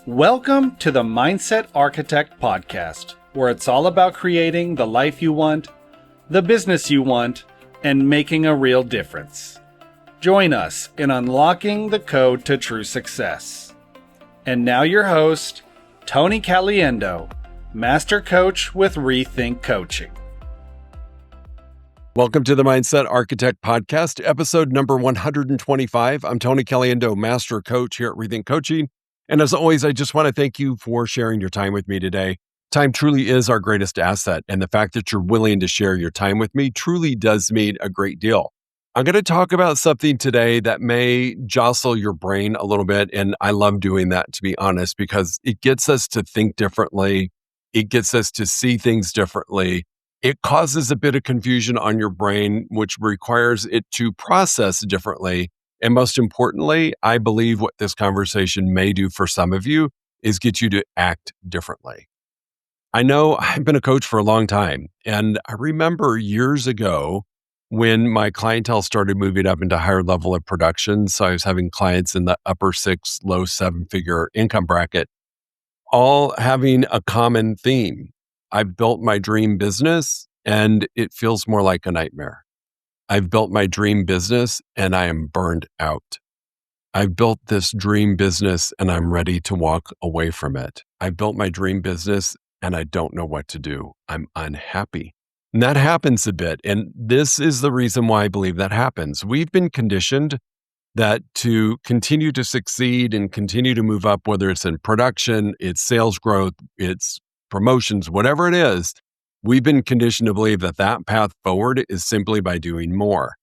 Welcome to the Mindset Architect Podcast, where it's all about creating the life you want, the business you want, and making a real difference. Join us in unlocking the code to true success. And now your host, Tony Caliendo, Master Coach with ReThink Coaching. Welcome to the Mindset Architect Podcast, episode number 125. I'm Tony Caliendo, Master Coach here at ReThink Coaching. And as always, I just want to thank you for sharing your time with me today. Time truly is our greatest asset, and the fact that you're willing to share your time with me truly does mean a great deal. I'm going to talk about something today that may jostle your brain a little bit, and I love doing that, to be honest, because it gets us to think differently. It gets us to see things differently. It causes a bit of confusion on your brain, which requires it to process differently. And most importantly, I believe what this conversation may do for some of you is get you to act differently. I know I've been a coach for a long time, and I remember years ago when my clientele started moving up into higher level of production. So I was having clients in the upper 6, low 7-figure income bracket, all having a common theme. I've built my dream business and it feels more like a nightmare. I've built my dream business and I am burned out. I've built this dream business and I'm ready to walk away from it. I built my dream business and I don't know what to do. I'm unhappy. And that happens a bit. And this is the reason why I believe that happens. We've been conditioned that to continue to succeed and continue to move up, whether it's in production, it's sales growth, it's promotions, whatever it is, we've been conditioned to believe that that path forward is simply by doing more.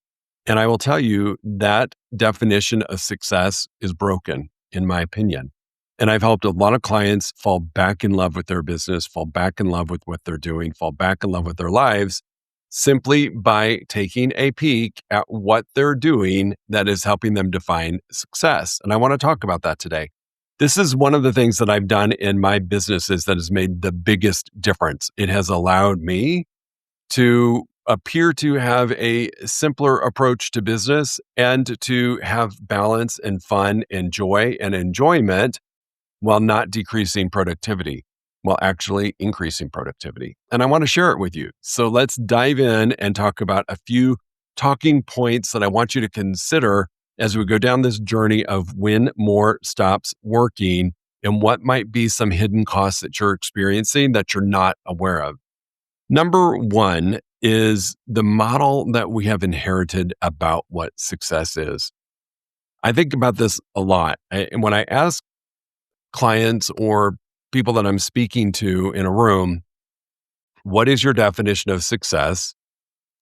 And I will tell you that definition of success is broken, in my opinion. And I've helped a lot of clients fall back in love with their business, fall back in love with what they're doing, fall back in love with their lives, simply by taking a peek at what they're doing that is helping them define success. And I want to talk about that today. This is one of the things that I've done in my businesses that has made the biggest difference. It has allowed me to appear to have a simpler approach to business and to have balance and fun and joy and enjoyment while not decreasing productivity, while actually increasing productivity. And I want to share it with you. So let's dive in and talk about a few talking points that I want you to consider as we go down this journey of when more stops working and what might be some hidden costs that you're experiencing that you're not aware of. Number one is the model that we have inherited about what success is. I think about this a lot. And when I ask clients or people that I'm speaking to in a room, what is your definition of success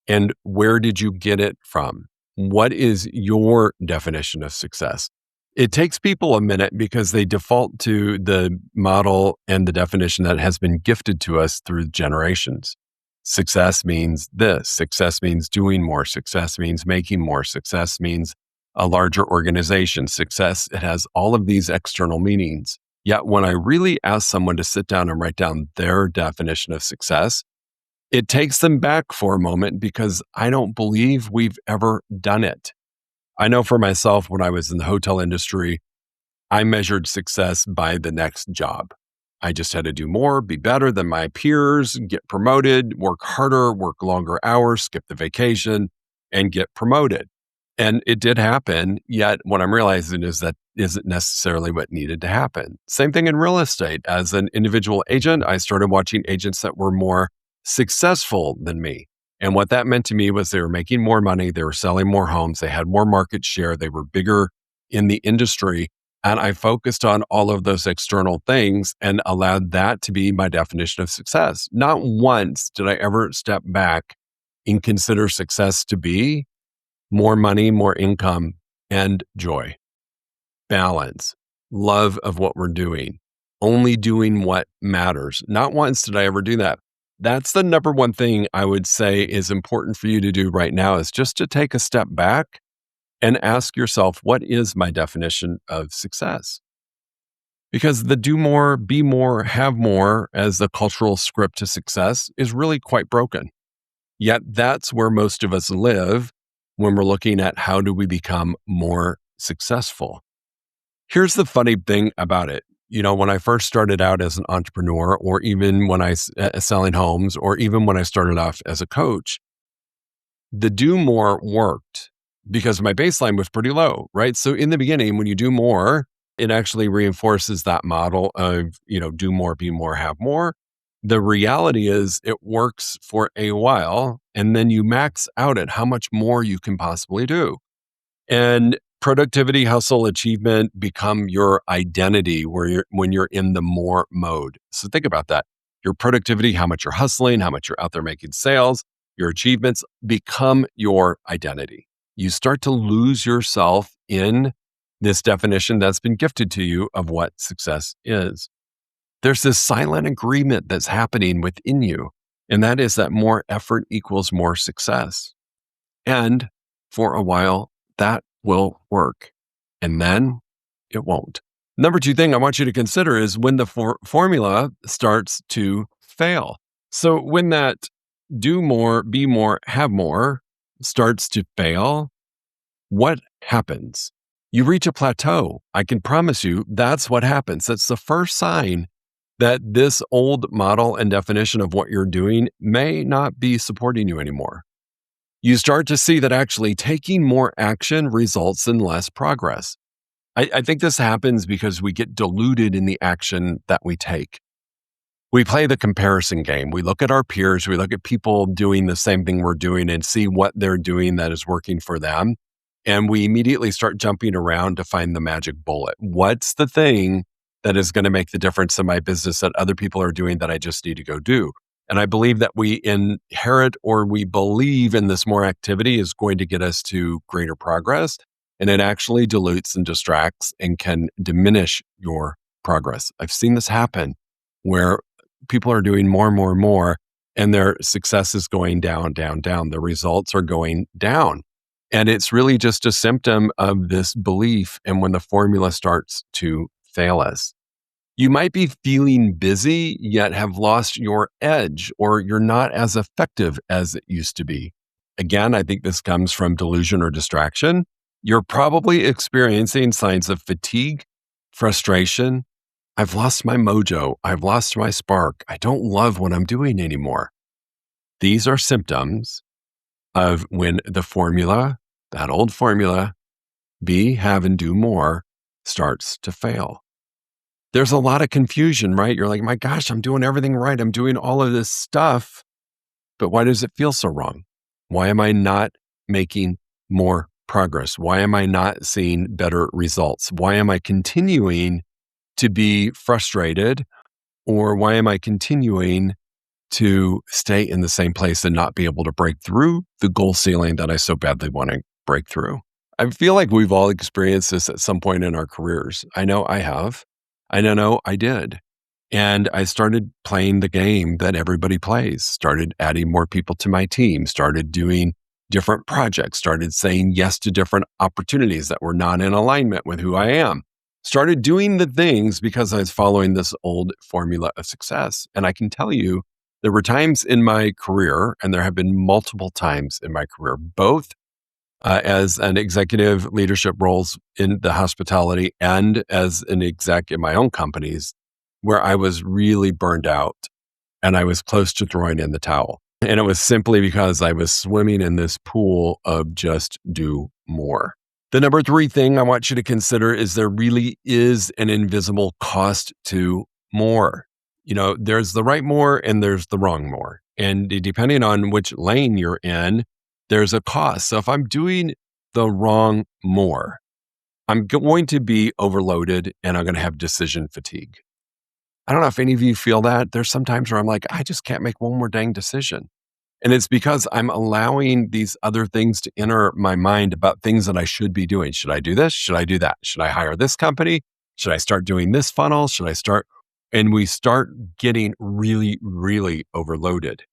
and where did you get it from? What is your definition of success? It takes people a minute because they default to the model and the definition that has been gifted to us through generations. Success means this. Success means doing more. Success means making more. Success means a larger organization. Success, it has all of these external meanings. Yet when I really ask someone to sit down and write down their definition of success, it takes them back for a moment because I don't believe we've ever done it. I know for myself, when I was in the hotel industry, I measured success by the next job. I just had to do more, be better than my peers, get promoted, work harder, work longer hours, skip the vacation, and get promoted. And it did happen, yet what I'm realizing is that isn't necessarily what needed to happen. Same thing in real estate. As an individual agent, I started watching agents that were more successful than me. And what that meant to me was they were making more money, they were selling more homes, they had more market share, they were bigger in the industry. And I focused on all of those external things and allowed that to be my definition of success. Not once did I ever step back and consider success to be more money, more income, and joy, balance, love of what we're doing, only doing what matters. Not once did I ever do that. That's the number one thing I would say is important for you to do right now is just to take a step back and ask yourself, what is my definition of success? Because the do more, be more, have more as the cultural script to success is really quite broken. Yet that's where most of us live when we're looking at how do we become more successful. Here's the funny thing about it. when I first started out as an entrepreneur, or even when I selling homes, or even when I started off as a coach, the do more worked because my baseline was pretty low, right? So in the beginning, when you do more, it actually reinforces that model of, do more, be more, have more. The reality is it works for a while, and then you max out at how much more you can possibly do. And productivity, hustle, achievement become your identity when you're in the more mode. So think about that. Your productivity, how much you're hustling, how much you're out there making sales, your achievements become your identity. You start to lose yourself in this definition that's been gifted to you of what success is. There's this silent agreement that's happening within you, and that is that more effort equals more success. And for a while, that will work. And then it won't. Number two thing I want you to consider is when the formula starts to fail. So when that do more, be more, have more starts to fail, what happens? You reach a plateau. I can promise you that's what happens. That's the first sign that this old model and definition of what you're doing may not be supporting you anymore. You start to see that actually taking more action results in less progress. I think this happens because we get diluted in the action that we take. We play the comparison game. We look at our peers, we look at people doing the same thing we're doing and see what they're doing that is working for them. And we immediately start jumping around to find the magic bullet. What's the thing that is going to make the difference in my business that other people are doing that I just need to go do? And I believe that we inherit or we believe in this more activity is going to get us to greater progress. And it actually dilutes and distracts and can diminish your progress. I've seen this happen where people are doing more and more and more, and their success is going down, down, down. The results are going down. And it's really just a symptom of this belief. And when the formula starts to fail us, you might be feeling busy, yet have lost your edge, or you're not as effective as it used to be. Again, I think this comes from delusion or distraction. You're probably experiencing signs of fatigue, frustration. I've lost my mojo. I've lost my spark. I don't love what I'm doing anymore. These are symptoms of when the formula, that old formula, be, have, and do more, starts to fail. There's a lot of confusion, right? You're like, my gosh, I'm doing everything right. I'm doing all of this stuff, but why does it feel so wrong? Why am I not making more progress? Why am I not seeing better results? Why am I continuing to be frustrated? Or why am I continuing to stay in the same place and not be able to break through the goal ceiling that I so badly want to break through? I feel like we've all experienced this at some point in our careers. I know I have. I know I did. And I started playing the game that everybody plays, started adding more people to my team, started doing different projects, started saying yes to different opportunities that were not in alignment with who I am, started doing the things because I was following this old formula of success. And I can tell you, there were times in my career, and there have been multiple times in my career, both as an executive leadership roles in the hospitality and as an exec in my own companies, where I was really burned out and I was close to throwing in the towel. And it was simply because I was swimming in this pool of just do more. The number three thing I want you to consider is there really is an invisible cost to more. There's the right more and there's the wrong more. And depending on which lane you're in, there's a cost. So if I'm doing the wrong more, I'm going to be overloaded and I'm going to have decision fatigue. I don't know if any of you feel that. There's some times where I'm like, I just can't make one more dang decision. And it's because I'm allowing these other things to enter my mind about things that I should be doing. Should I do this? Should I do that? Should I hire this company? Should I start doing this funnel? Should I start? And we start getting really, really overloaded.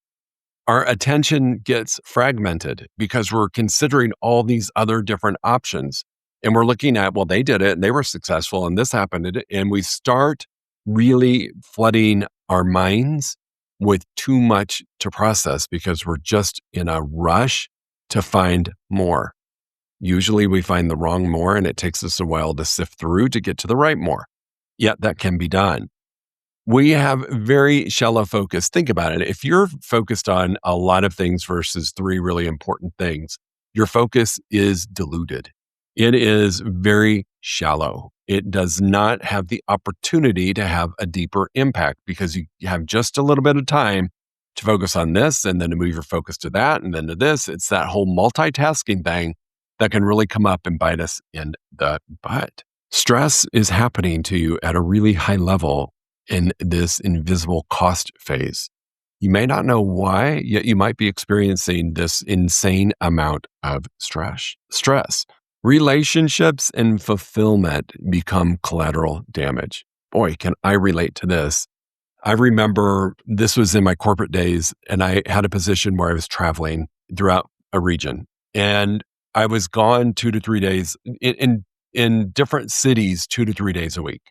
Our attention gets fragmented because we're considering all these other different options. And we're looking at, well, they did it and they were successful and this happened. And we start really flooding our minds with too much to process because we're just in a rush to find more. Usually we find the wrong more and it takes us a while to sift through to get to the right more. yet that can be done. We have very shallow focus. Think about it. If you're focused on a lot of things versus three really important things, your focus is diluted. It is very shallow. It does not have the opportunity to have a deeper impact because you have just a little bit of time to focus on this and then to move your focus to that and then to this. It's that whole multitasking thing that can really come up and bite us in the butt. Stress is happening to you at a really high level in this invisible cost phase. You may not know why, yet you might be experiencing this insane amount of stress. Relationships and fulfillment become collateral damage. Boy, can I relate to this. I remember this was in my corporate days, and I had a position where I was traveling throughout a region. And I was gone 2 to 3 days in different cities, 2 to 3 days a week.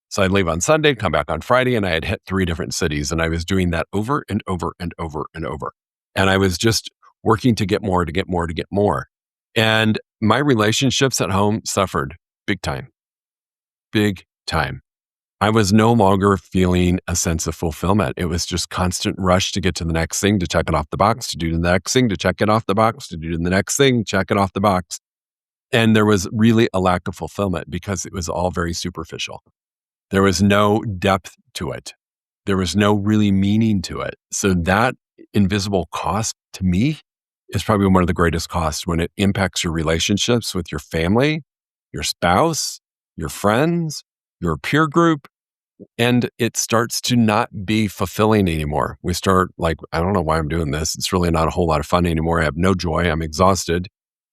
So I'd leave on Sunday, come back on Friday, and I had hit 3 different cities. And I was doing that over and over and over and over. And I was just working to get more, to get more, to get more. And my relationships at home suffered big time. Big time. I was no longer feeling a sense of fulfillment. It was just constant rush to get to the next thing, to check it off the box, to do the next thing, to check it off the box, to do the next thing, check it off the box. And there was really a lack of fulfillment because it was all very superficial. There was no depth to it. There was no really meaning to it. So that invisible cost to me is probably one of the greatest costs when it impacts your relationships with your family, your spouse, your friends, your peer group, and it starts to not be fulfilling anymore. We start like, I don't know why I'm doing this. It's really not a whole lot of fun anymore. I have no joy. I'm exhausted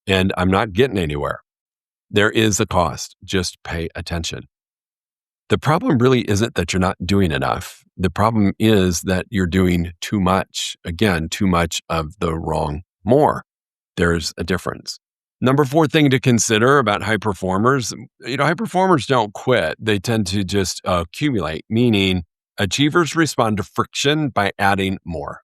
and I'm not getting anywhere. There is a cost. Just pay attention. The problem really isn't that you're not doing enough. The problem is that you're doing too much. Again, too much of the wrong more. There's a difference. Number 4 thing to consider about high performers, high performers don't quit. They tend to just accumulate, meaning achievers respond to friction by adding more.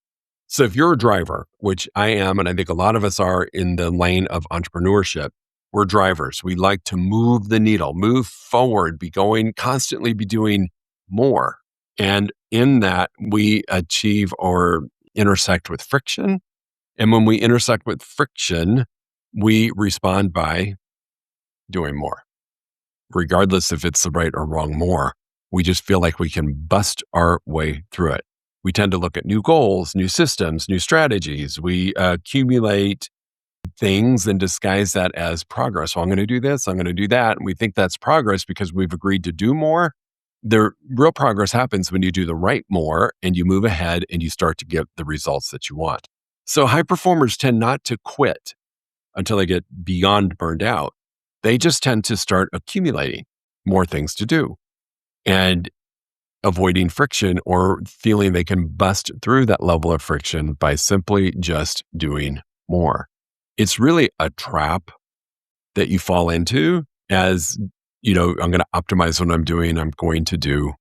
So if you're a driver, which I am, and I think a lot of us are in the lane of entrepreneurship, we're drivers. We like to move the needle, move forward, constantly be doing more. And in that, we achieve or intersect with friction. And when we intersect with friction, we respond by doing more. Regardless if it's the right or wrong more, we just feel like we can bust our way through it. We tend to look at new goals, new systems, new strategies. We accumulate things and disguise that as progress. Well, I'm going to do this, I'm going to do that. And we think that's progress because we've agreed to do more. The real progress happens when you do the right more and you move ahead and you start to get the results that you want. So high performers tend not to quit until they get beyond burned out. They just tend to start accumulating more things to do and avoiding friction or feeling they can bust through that level of friction by simply just doing more. It's really a trap that you fall into as, I'm going to optimize what I'm doing. I'm going to do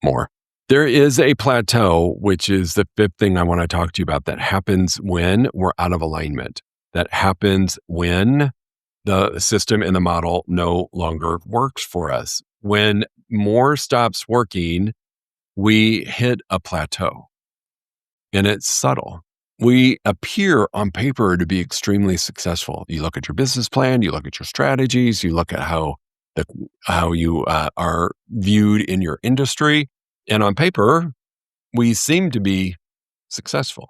more. There is a plateau, which is the 5th thing I want to talk to you about, that happens when we're out of alignment. That happens when the system and the model no longer works for us. When more stops working, we hit a plateau. And it's subtle. We appear on paper to be extremely successful. You look at your business plan, you look at your strategies, you look at how you are viewed in your industry. And on paper, we seem to be successful.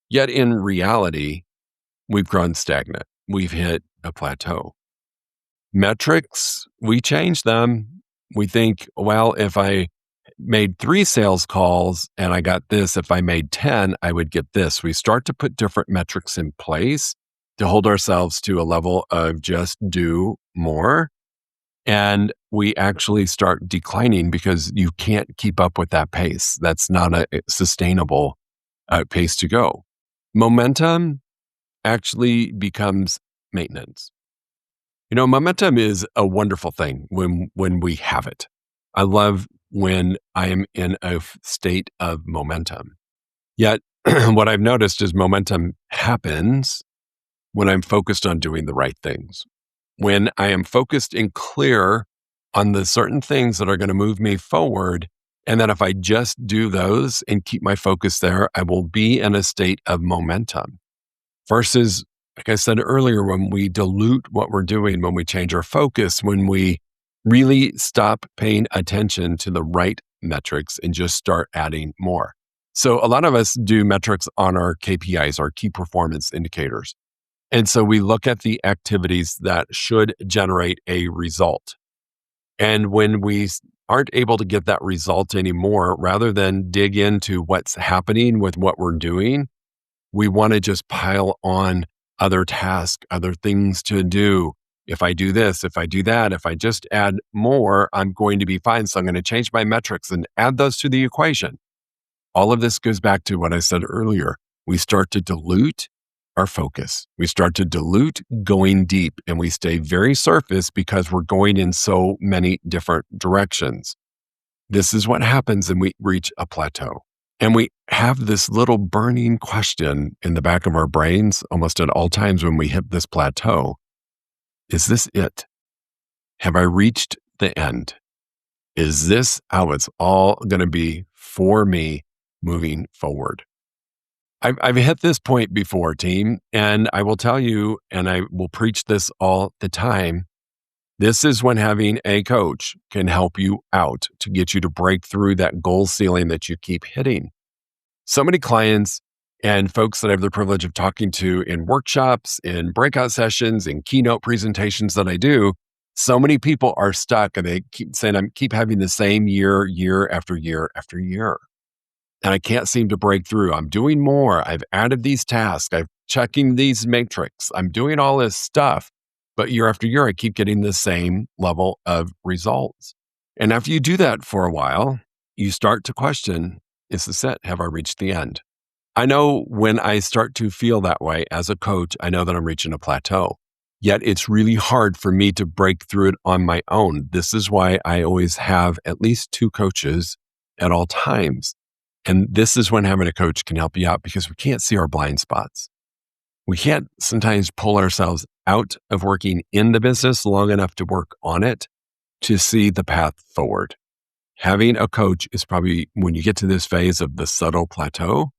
Yet in reality, we've grown stagnant. We've hit a plateau. Metrics, we change them. We think, well, if I made 3 sales calls and I got this, if I made 10, I would get this. We start to put different metrics in place to hold ourselves to a level of just do more. And we actually start declining because you can't keep up with that pace. That's not a sustainable pace to go. Momentum actually becomes maintenance. Momentum is a wonderful thing when we have it. I love when I am in a state of momentum. Yet, what I've noticed is momentum happens when I'm focused on doing the right things. When I am focused and clear on the certain things that are going to move me forward. And that if I just do those and keep my focus there, I will be in a state of momentum. Versus, like I said earlier, when we dilute what we're doing, when we change our focus, when we really stop paying attention to the right metrics and just start adding more. So a lot of us do metrics on our KPIs, our key performance indicators. And so we look at the activities that should generate a result. And when we aren't able to get that result anymore, rather than dig into what's happening with what we're doing, we want to just pile on other tasks, other things to do. If I do this, if I do that, if I just add more, I'm going to be fine. So I'm going to change my metrics and add those to the equation. All of this goes back to what I said earlier. We start to dilute our focus. We start to dilute going deep, and we stay very surface because we're going in so many different directions. This is what happens when we reach a plateau. And we have this little burning question in the back of our brains almost at all times when we hit this plateau. Is this it? Have I reached the end? Is this how it's all going to be for me moving forward? I've hit this point before, team, and I will tell you, and I will preach this all the time. This is when having a coach can help you out to get you to break through that goal ceiling that you keep hitting. So many clients and folks that I have the privilege of talking to in workshops, in breakout sessions, in keynote presentations that I do, so many people are stuck and they keep saying, I keep having the same year after year after year. And I can't seem to break through. I'm doing more. I've added these tasks. I'm checking these matrix. I'm doing all this stuff. But year after year, I keep getting the same level of results. And after you do that for a while, you start to question, is this it? Have I reached the end? I know when I start to feel that way as a coach, I know that I'm reaching a plateau. Yet it's really hard for me to break through it on my own. This is why I always have at least 2 coaches at all times. And this is when having a coach can help you out because we can't see our blind spots. We can't sometimes pull ourselves out of working in the business long enough to work on it to see the path forward. Having a coach is probably, when you get to this phase of the subtle plateau,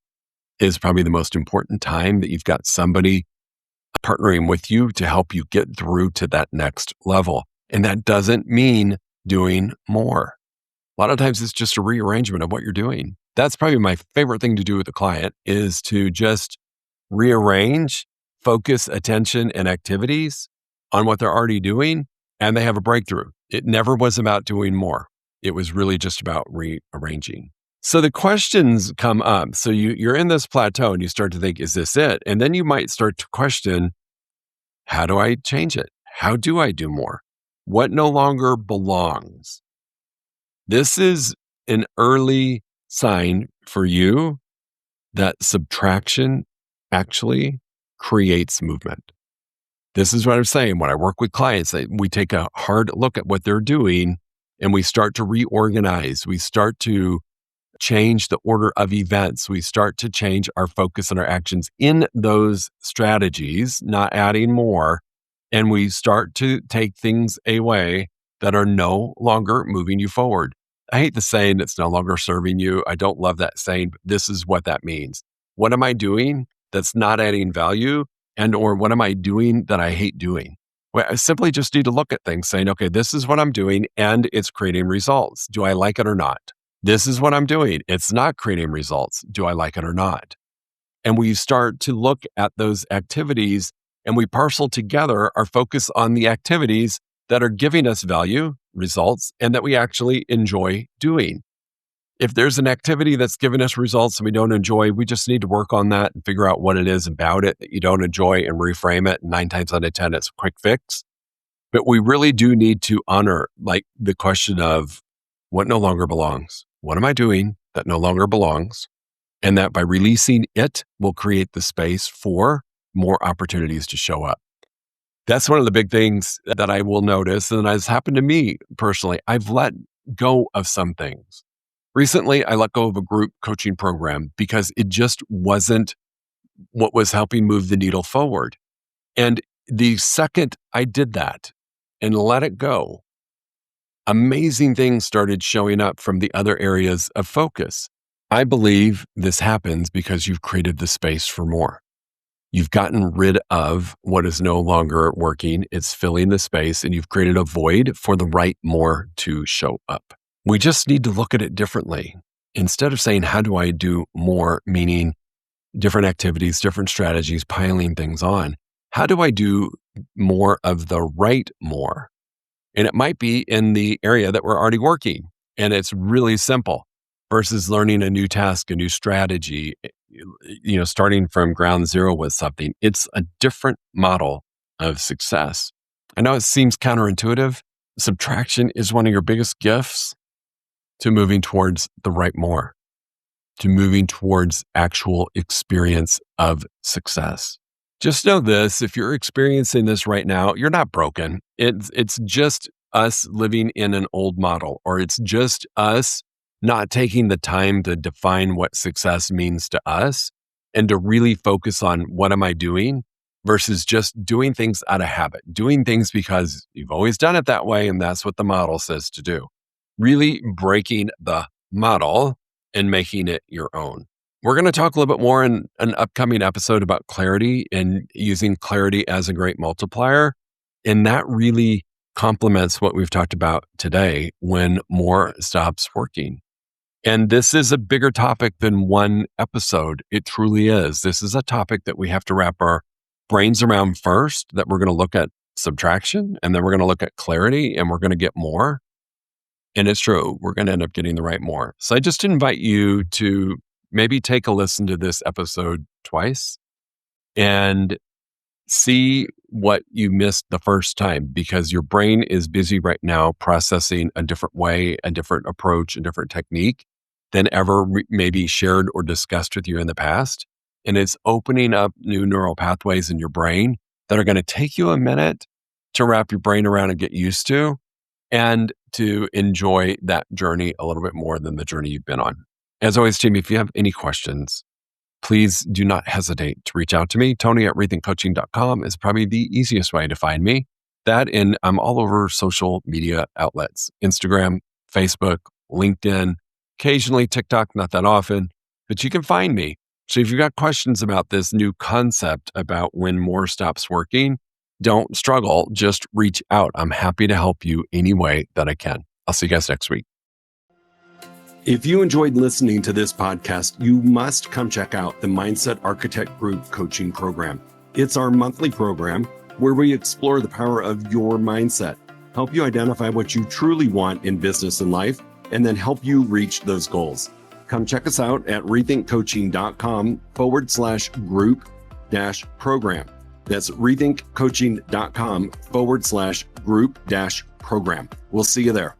is probably the most important time that you've got somebody partnering with you to help you get through to that next level. And that doesn't mean doing more. A lot of times it's just a rearrangement of what you're doing. That's probably my favorite thing to do with a client is to just rearrange, focus attention and activities on what they're already doing, and they have a breakthrough. It never was about doing more. It was really just about rearranging. So the questions come up. So you're in this plateau and you start to think, is this it? And then you might start to question, how do I change it? How do I do more? What no longer belongs? This is an early sign for you that subtraction actually creates movement. This is what I'm saying. When I work with clients, we take a hard look at what they're doing and we start to reorganize. We start to change the order of events. We start to change our focus and our actions in those strategies, not adding more. And we start to take things away that are no longer moving you forward. I hate the saying it's no longer serving you. I don't love that saying, but this is what that means. What am I doing that's not adding value? And or what am I doing that I hate doing? Well, I simply just need to look at things saying, okay, this is what I'm doing and it's creating results. Do I like it or not? This is what I'm doing. It's not creating results. Do I like it or not? And we start to look at those activities and we parcel together our focus on the activities that are giving us value, results, and that we actually enjoy doing. If there's an activity that's giving us results and we don't enjoy, we just need to work on that and figure out what it is about it that you don't enjoy and reframe it. 9 times out of 10, it's a quick fix. But we really do need to honor like the question of what no longer belongs. What am I doing that no longer belongs? And that by releasing it will create the space for more opportunities to show up. That's one of the big things that I will notice. And has happened to me personally. I've let go of some things. Recently, I let go of a group coaching program because it just wasn't what was helping move the needle forward. And the second I did that and let it go, amazing things started showing up from the other areas of focus. I believe this happens because you've created the space for more. You've gotten rid of what is no longer working. It's filling the space, and you've created a void for the right more to show up. We just need to look at it differently. Instead of saying, how do I do more, meaning different activities, different strategies, piling things on, how do I do more of the right more? And it might be in the area that we're already working. And it's really simple versus learning a new task, a new strategy, starting from ground zero with something. It's a different model of success. I know it seems counterintuitive. Subtraction is one of your biggest gifts to moving towards the right more, to moving towards actual experience of success. Just know this, if you're experiencing this right now, you're not broken. It's just us living in an old model, or it's just us not taking the time to define what success means to us and to really focus on what am I doing versus just doing things out of habit, doing things because you've always done it that way and that's what the model says to do. Really breaking the model and making it your own. We're going to talk a little bit more in an upcoming episode about clarity and using clarity as a great multiplier. And that really complements what we've talked about today when more stops working. And this is a bigger topic than one episode. It truly is. This is a topic that we have to wrap our brains around first, that we're going to look at subtraction, and then we're going to look at clarity, and we're going to get more. And it's true, we're going to end up getting the right more. So I just invite you to maybe take a listen to this episode twice and see what you missed the first time, because your brain is busy right now processing a different way, a different approach, a different technique than ever maybe shared or discussed with you in the past. And it's opening up new neural pathways in your brain that are going to take you a minute to wrap your brain around and get used to, and to enjoy that journey a little bit more than the journey you've been on. As always, team, if you have any questions, please do not hesitate to reach out to me. Tony at ReThinkCoaching.com is probably the easiest way to find me. That, and I'm all over social media outlets, Instagram, Facebook, LinkedIn, occasionally TikTok, not that often, but you can find me. So if you've got questions about this new concept about when more stops working, don't struggle, just reach out. I'm happy to help you any way that I can. I'll see you guys next week. If you enjoyed listening to this podcast, you must come check out the Mindset Architect Group Coaching Program. It's our monthly program where we explore the power of your mindset, help you identify what you truly want in business and life, and then help you reach those goals. Come check us out at rethinkcoaching.com/group-program. That's rethinkcoaching.com/group-program. We'll see you there.